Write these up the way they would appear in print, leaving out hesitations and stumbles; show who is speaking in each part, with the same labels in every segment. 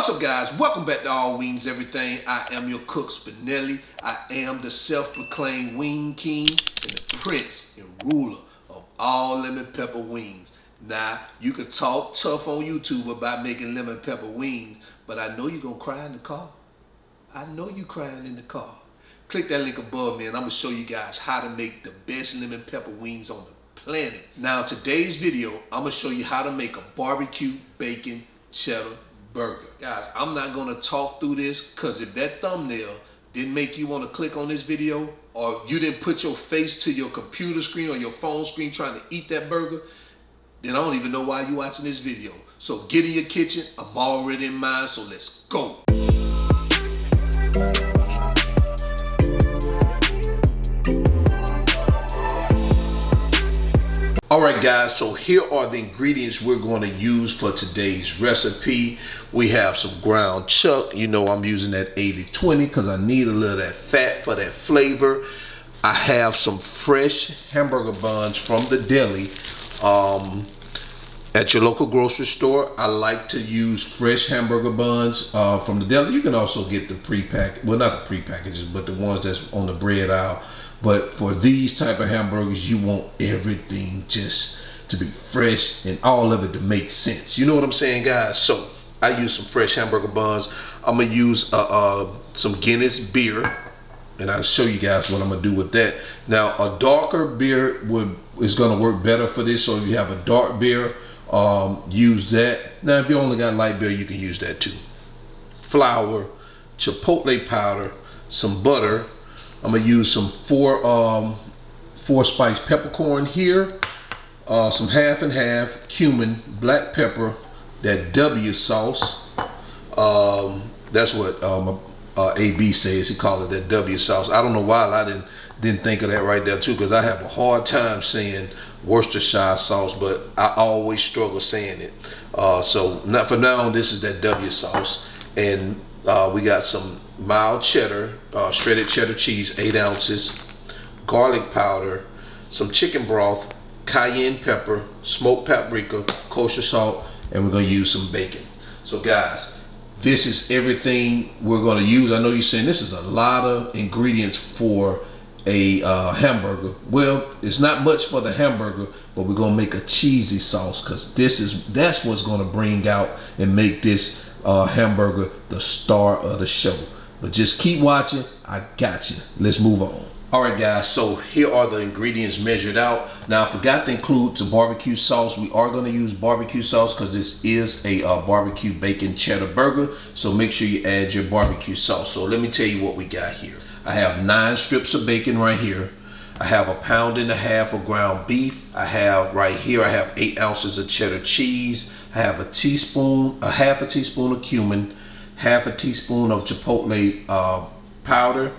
Speaker 1: What's up, guys? Welcome back to All Wings Everything. I am your cook, Spinelli. I am the self-proclaimed wing king and the prince and ruler of all lemon pepper wings. Now, you can talk tough on YouTube about making lemon pepper wings, but I know you're gonna cry in the car. I know you crying in the car. Click that link above me and I'm gonna show you guys how to make the best lemon pepper wings on the planet. Now, today's video, I'm gonna show you how to make a barbecue bacon cheddar burger. Guys, I'm not gonna talk through this because if that thumbnail didn't make you want to click on this video, or you didn't put your face to your computer screen or your phone screen trying to eat that burger, then I don't even know why you're watching this video. So get in your kitchen, I'm already in mine, so let's go. Alright guys, so here are the ingredients we're going to use for today's recipe. We have some ground chuck. You know I'm using that 80-20 because I need a little of that fat for that flavor. I have some fresh hamburger buns from the deli. At your local grocery store, I like to use fresh hamburger buns from the deli. You can also get the pre-packaged, well not the pre-packages, but the ones that's on the bread aisle. But for these type of hamburgers, you want everything just to be fresh and all of it to make sense. You know what I'm saying, guys? So I use some fresh hamburger buns. I'm gonna use some Guinness beer, and I'll show you guys what I'm gonna do with that. Now, a darker beer is gonna work better for this. So if you have a dark beer, use that. Now, if you only got light beer, you can use that too. Flour, chipotle powder, some butter. I'm gonna use some four spice peppercorn here, some half and half cumin, black pepper, that W sauce. That's what AB says. He called it that W sauce. I don't know why I didn't think of that right there too, because I have a hard time saying Worcestershire sauce, but I always struggle saying it. So not for now. This is that W sauce, and we got some mild cheddar, shredded cheddar cheese, 8 ounces, garlic powder, some chicken broth, cayenne pepper, smoked paprika, kosher salt, and we're gonna use some bacon. So guys, this is everything we're gonna use. I know you're saying this is a lot of ingredients for a hamburger. Well, it's not much for the hamburger, but we're gonna make a cheesy sauce because that's what's gonna bring out and make this hamburger the star of the show. But just keep watching. I got you. Let's move on. All right, guys. So here are the ingredients measured out. Now, I forgot to include some barbecue sauce. We are going to use barbecue sauce because this is a barbecue bacon cheddar burger. So make sure you add your barbecue sauce. So let me tell you what we got here. I have 9 strips of bacon right here. I have 1.5 pounds of ground beef. I have right here, I have 8 ounces of cheddar cheese. I have a half a teaspoon of cumin, half a teaspoon of chipotle powder,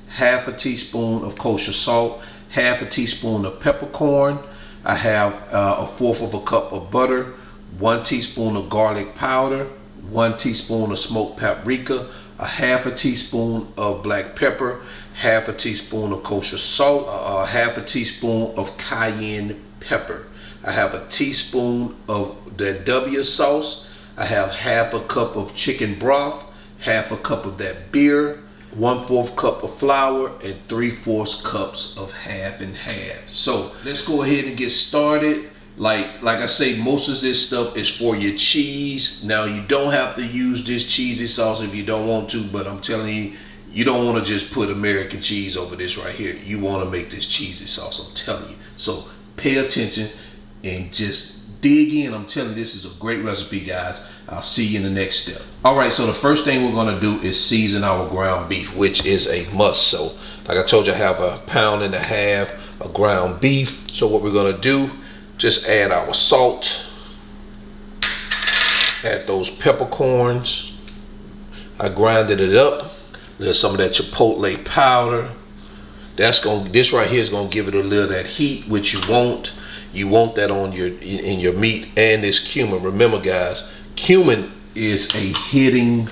Speaker 1: half a teaspoon of kosher salt, half a teaspoon of peppercorn. I have 1/4 cup of butter, 1 teaspoon of garlic powder, 1 teaspoon of smoked paprika, a half a teaspoon of black pepper, half a teaspoon of kosher salt, half a teaspoon of cayenne pepper. I have a teaspoon of the W sauce. I have half a cup of chicken broth, half a cup of that beer, 1/4 cup of flour, and 3/4 cups of half and half. So let's go ahead and get started. Like I say, most of this stuff is for your cheese. Now, you don't have to use this cheesy sauce if you don't want to, but I'm telling you, you don't want to just put American cheese over this right here. You want to make this cheesy sauce, I'm telling you. So pay attention and just dig in. I'm telling you, this is a great recipe, guys. I'll see you in the next step. All right, so the first thing we're going to do is season our ground beef, which is a must. So like I told you, I have 1.5 pounds of ground beef. So what we're going to do, just add our salt, add those peppercorns. I grinded it up. There's some of that chipotle powder. This right here is gonna give it a little of that heat, which you want. You want that on in your meat. And this cumin. Remember, guys, cumin is a hitting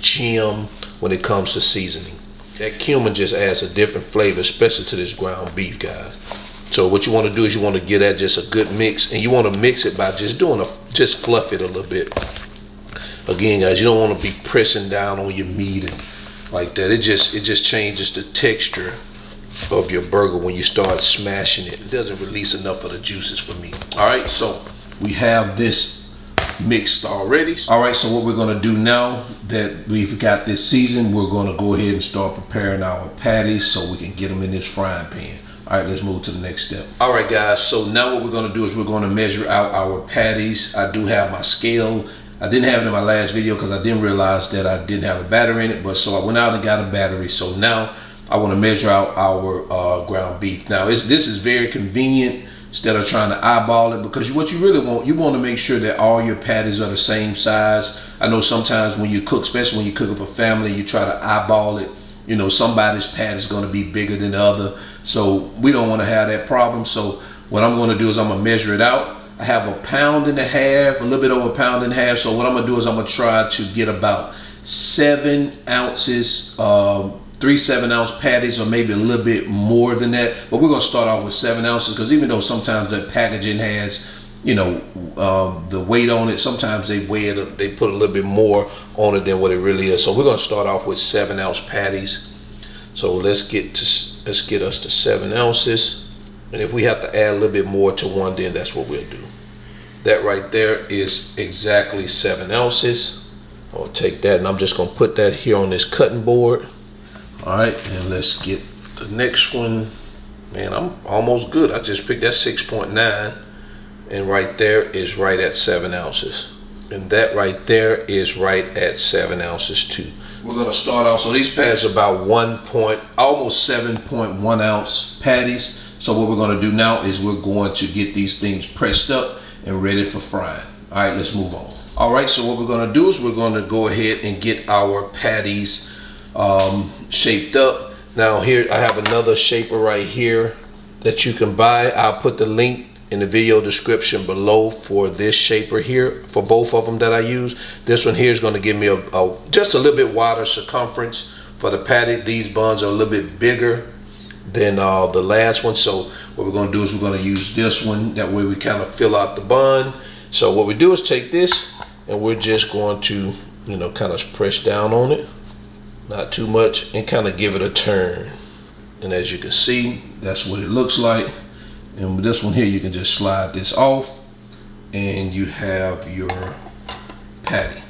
Speaker 1: gem when it comes to seasoning. That cumin just adds a different flavor, especially to this ground beef, guys. So what you want to do is you want to get that just a good mix, and you want to mix it by just fluff it a little bit. Again, guys, you don't want to be pressing down on your meat and like that. It just changes the texture of your burger when you start smashing it. It doesn't release enough of the juices for me. All right, so we have this mixed already. All right, so what we're gonna do now that we've got this seasoned, we're gonna go ahead and start preparing our patties so we can get them in this frying pan. All right, let's move to the next step. All right, guys, so now what we're gonna do is we're gonna measure out our patties. I do have my scale. I didn't have it in my last video because I didn't realize that I didn't have a battery in it, but so I went out and got a battery. So now I want to measure out our ground beef. Now this is very convenient instead of trying to eyeball it, because what you really want, you want to make sure that all your patties are the same size. I know sometimes when you cook, especially when you're cooking for family, you try to eyeball it. You know, somebody's patty is going to be bigger than the other. So we don't want to have that problem. So what I'm going to do is I'm going to measure it out. I have 1.5 pounds, a little bit over 1.5 pounds. So what I'm gonna do is I'm gonna try to get about 7 ounces, 3 7-ounce patties, or maybe a little bit more than that. But we're gonna start off with 7 ounces, because even though sometimes that packaging has, you know, the weight on it, sometimes they weigh it, they put a little bit more on it than what it really is. So we're gonna start off with 7-ounce patties. So let's get us to 7 ounces. And if we have to add a little bit more to one, then that's what we'll do. That right there is exactly 7 ounces. I'll take that and I'm just gonna put that here on this cutting board. All right, and let's get the next one. Man, I'm almost good. I just picked that 6.9, and right there is right at 7 ounces. And that right there is right at 7 ounces too. We're gonna start off, so these patties are about almost 7.1 ounce patties. So what we're gonna do now is we're going to get these things pressed up and ready for frying. All right, let's move on. All right, so what we're gonna do is we're gonna go ahead and get our patties shaped up. Now here, I have another shaper right here that you can buy. I'll put the link in the video description below for this shaper here, for both of them that I use. This one here is gonna give me just a little bit wider circumference for the patty. These buns are a little bit bigger than the last one. So what we're going to do is we're going to use this one. That way we kind of fill out the bun. So what we do is take this and we're just going to, you know, kind of press down on it, not too much, and kind of give it a turn. And as you can see, that's what it looks like. And with this one here, you can just slide this off and you have your patty.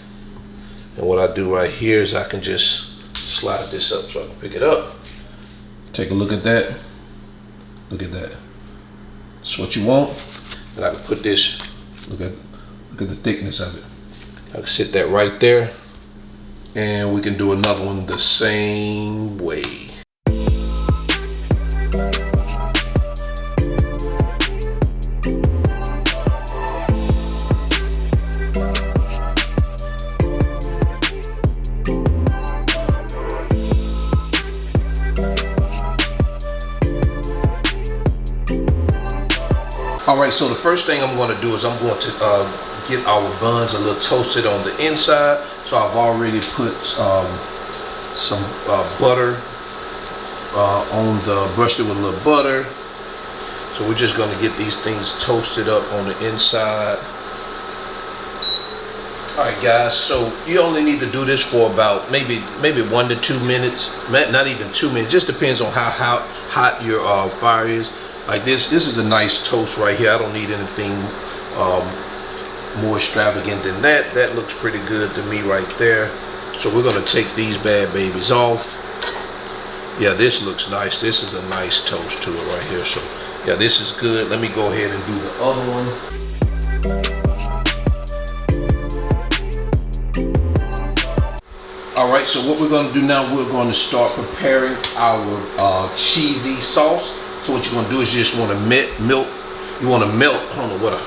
Speaker 1: And what I do right here is I can just slide this up so I can pick it up. Take a look at that. Look at that. That's what you want. And I can put this, look at the thickness of it. I can sit that right there. And we can do another one the same way. All right, so the first thing I'm going to do is I'm going to get our buns a little toasted on the inside. So I've already put some butter on the, brushed it with a little butter. So we're just going to get these things toasted up on the inside. All right, guys, so you only need to do this for about maybe 1 to 2 minutes, not even 2 minutes. Just depends on how hot your fire is. Like this is a nice toast right here. I don't need anything more extravagant than that. That looks pretty good to me right there. So we're gonna take these bad babies off. Yeah, this looks nice. This is a nice toast to it right here. So yeah, this is good. Let me go ahead and do the other one. All right, so what we're gonna do now, we're going to start preparing our cheesy sauce. So what you're gonna do is you just wanna melt, I don't know what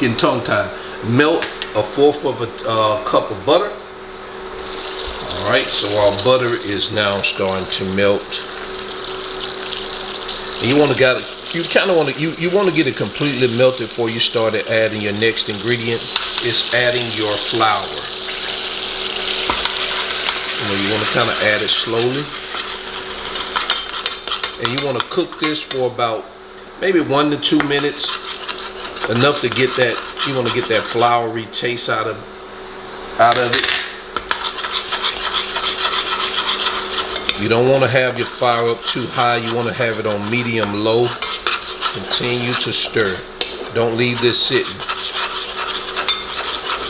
Speaker 1: getting tongue tied. Melt 1/4 of a cup of butter. All right, so our butter is now starting to melt. And you want to get it completely melted before you start adding your next ingredient. It's adding your flour. You know, you want to kind of add it slowly. And you want to cook this for about maybe 1 to 2 minutes, enough to get that, you want to get that floury taste out of out of it. You don't want to have your fire up too high. You want to have it on medium low. Continue to stir. Don't leave this sitting.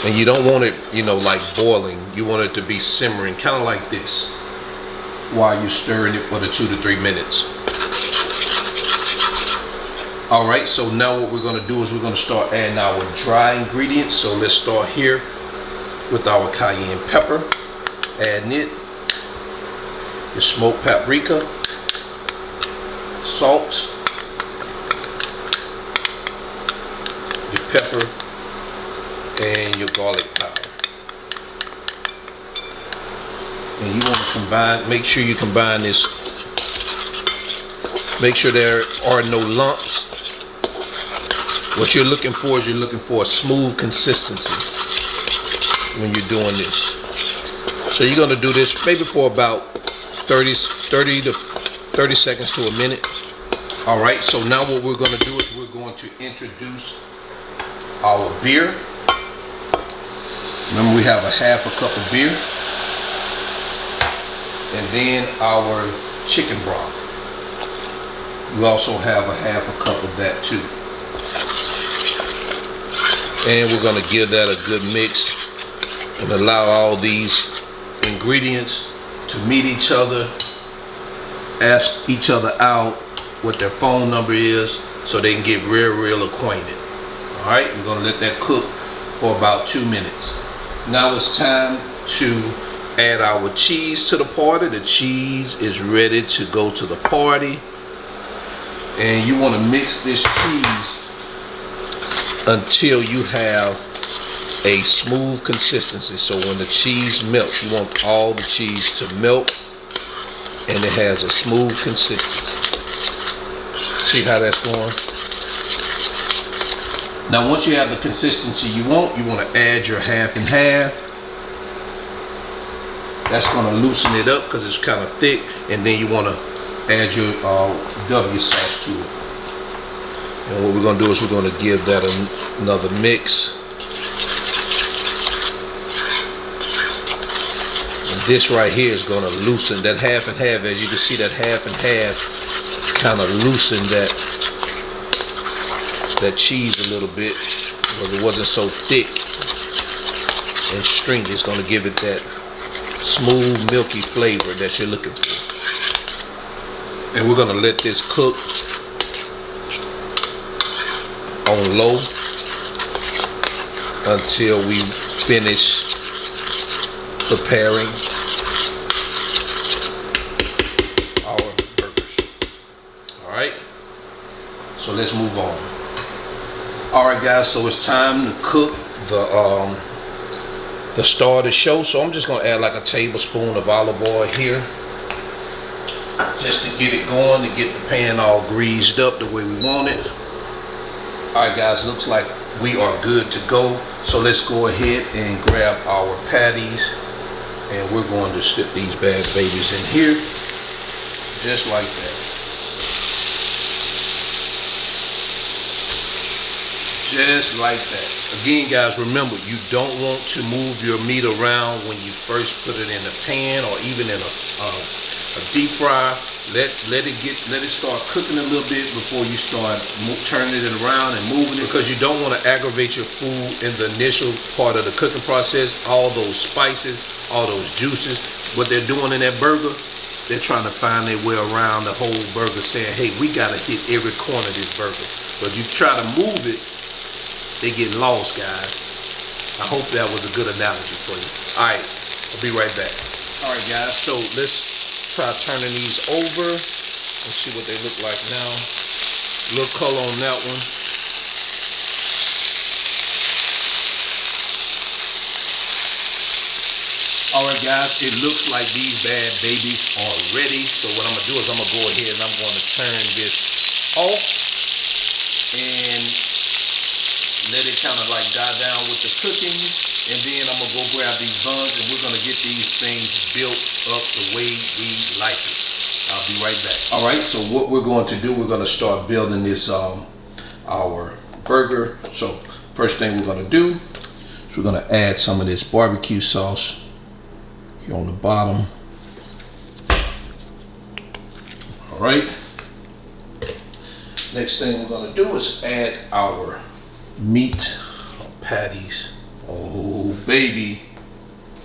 Speaker 1: And you don't want it, you know, like boiling. You want it to be simmering, kind of like this, while you're stirring it for the 2 to 3 minutes. All right, so now what we're going to do is we're going to start adding our dry ingredients. So let's start here with our cayenne pepper. Adding it. Your smoked paprika, salt, your pepper, and your garlic powder. And you want to combine, make sure you combine this. Make sure there are no lumps. What you're looking for is you're looking for a smooth consistency when you're doing this. So you're going to do this maybe for about 30 to 30 seconds to a minute. All right, so now what we're going to do is we're going to introduce our beer. Remember, we have a half a cup of beer. And then our chicken broth. We also have a half a cup of that too. And we're going to give that a good mix and allow all these ingredients to meet each other, ask each other out what their phone number is so they can get real acquainted. All right, we're gonna let that cook for about 2 minutes. Now it's time to add our cheese to the party. The cheese is ready to go to the party. And you want to mix this cheese until you have a smooth consistency. So when the cheese melts, you want all the cheese to melt and it has a smooth consistency. See how that's going? Now once you have the consistency you want to add your half and half. That's going to loosen it up because it's kind of thick, and then you want to add your W sauce to it. And what we're going to do is we're going to give that another mix. This right here is going to loosen that half and half. As you can see, that half and half kind of loosened that cheese a little bit, but it wasn't so thick and stringy. It's going to give it that smooth, milky flavor that you're looking for. And we're going to let this cook on low until we finish preparing our burgers. Alright, so let's move on. Alright guys, so it's time to cook the star of the show. So I'm just going to add like a tablespoon of olive oil here, just to get it going, to get the pan all greased up the way we want it. Alright guys, looks like we are good to go. So let's go ahead and grab our patties, and we're going to slip these bad babies in here, just like that. Just like that. Again guys, remember, you don't want to move your meat around when you first put it in the pan or even in a deep fry. Let it start cooking a little bit before you start turning it around and moving it, because you don't want to aggravate your food in the initial part of the cooking process. All those spices, all those juices, what they're doing in that burger, they're trying to find their way around the whole burger, saying, hey, we got to hit every corner of this burger. But if you try to move it, they get lost, guys. I hope that was a good analogy for you. All right, I'll be right back. All right, guys, so let's try turning these over and see what they look like now. A little color on that one. Alright guys, it looks like these bad babies are ready. So what I'm going to do is I'm going to go ahead and I'm going to turn this off and let it kind of like die down with the cooking. And then I'm going to go grab these buns and we're going to get these things built up the way we like it. I'll be right back. Alright, so what we're going to do, we're going to start building this our burger. So first thing we're going to do is So we're gonna add some of this barbecue sauce here on the bottom. All right. Next thing we're gonna do is add our meat patties. Oh baby.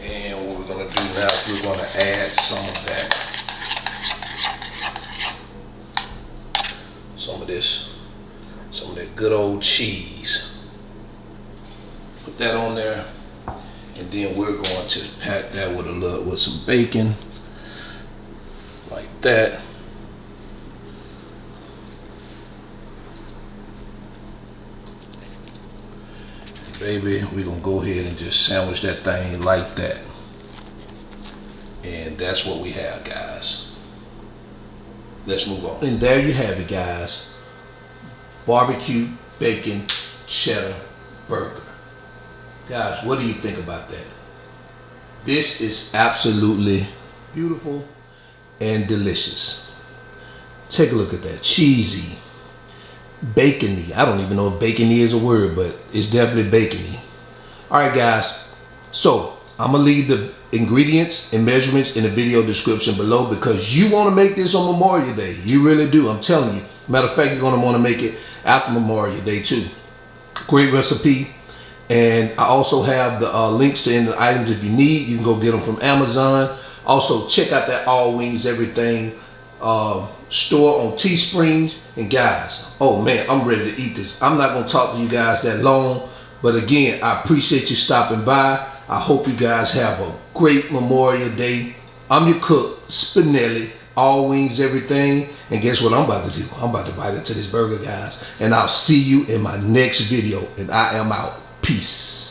Speaker 1: And what we're gonna do now is we're gonna add some of that. Some of that good old cheese. Put that on there, and then we're going to pack that with some bacon, like that. Baby, we're gonna go ahead and just sandwich that thing like that. And that's what we have, guys. Let's move on. And there you have it, guys. Barbecue Bacon Cheddar Burger. Guys, what do you think about that? This is absolutely beautiful and delicious. Take a look at that. Cheesy, bacony. I don't even know if bacony is a word, but it's definitely bacony. All right, guys. So I'm gonna leave the ingredients and measurements in the video description below because you want to make this on Memorial Day. You really do. I'm telling you. Matter of fact, you're gonna want to make it after Memorial Day too. Great recipe. And I also have the links to any of the items if you need. You can go get them from Amazon. Also, check out that All Wings Everything store on Teesprings. And guys, oh man, I'm ready to eat this. I'm not going to talk to you guys that long. But again, I appreciate you stopping by. I hope you guys have a great Memorial Day. I'm your cook, Spinelli. All Wings Everything. And guess what I'm about to do? I'm about to bite into this burger, guys. And I'll see you in my next video. And I am out. Peace.